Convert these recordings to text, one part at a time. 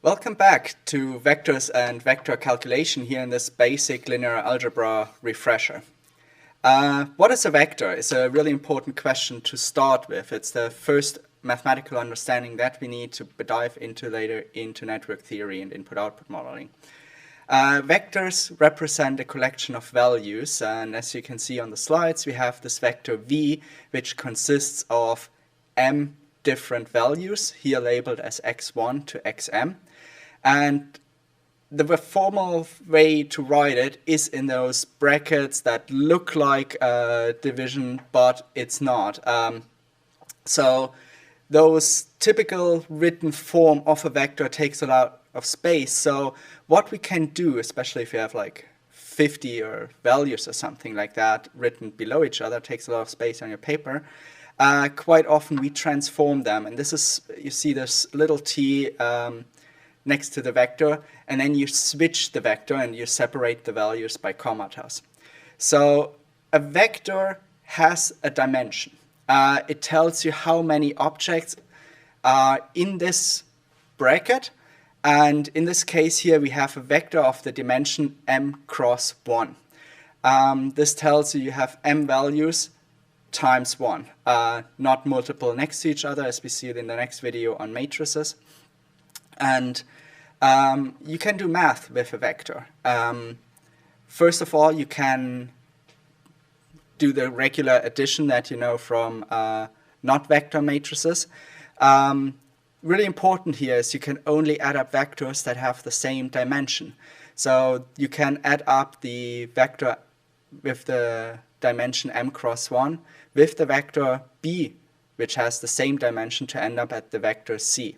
Welcome back to vectors and vector calculation here in this basic linear algebra refresher. What is a vector? It's a really important question to start with. It's the first mathematical understanding that we need to dive into later into network theory and input-output modeling. Vectors represent a collection of values, and as you can see on the slides, we have this vector v, which consists of m different values, here labeled as x1 to xm. And the formal way to write it is in those brackets that look like division, but it's not. So those typical written form of a vector takes a lot of space. So what we can do, especially if you have like 50 or values or something like that written below each other, takes a lot of space on your paper. Quite often we transform them, and this is, you see this little t next to the vector, and then you switch the vector and you separate the values by commatas. So a vector has a dimension. It tells you how many objects are in this bracket, and in this case here we have a vector of the dimension m cross 1. This tells you have m values times 1, not multiple next to each other as we see it in the next video on matrices. And you can do math with a vector. First of all, you can do the regular addition that you know from not vector matrices. Really important here is you can only add up vectors that have the same dimension. So you can add up the vector with the dimension m cross 1 with the vector b, which has the same dimension, to end up at the vector c.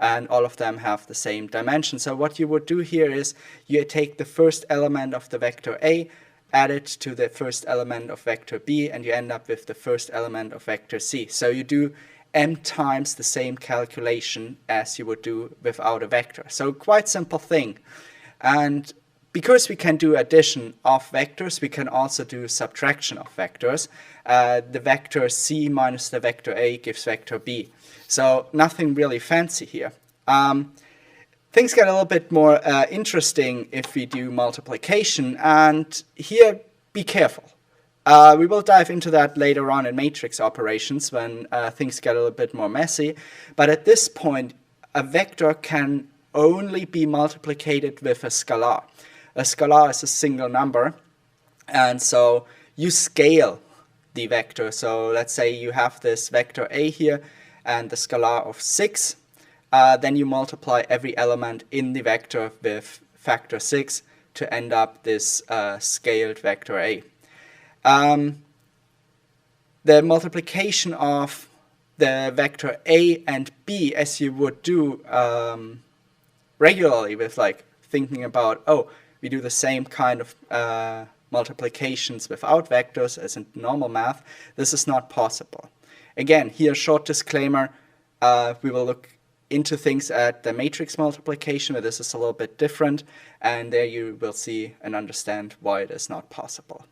And all of them have the same dimension. So what you would do here is you take the first element of the vector a, add it to the first element of vector b, and you end up with the first element of vector c. So you do m times the same calculation as you would do without a vector. So quite simple thing. And because we can do addition of vectors, we can also do subtraction of vectors. The vector c minus the vector a gives vector b. So nothing really fancy here. Things get a little bit more interesting if we do multiplication, and here be careful. We will dive into that later on in matrix operations when things get a little bit more messy. But at this point, a vector can only be multiplicated with a scalar. A scalar is a single number, and so you scale the vector. So let's say you have this vector a here and the scalar of 6. Then you multiply every element in the vector with factor 6 to end up this scaled vector a. The multiplication of the vector a and b, as you would do regularly with like thinking about, oh, we do the same kind of multiplications without vectors as in normal math. This is not possible. Again, here, short disclaimer, we will look into things at the matrix multiplication, where this is a little bit different, and there you will see and understand why it is not possible.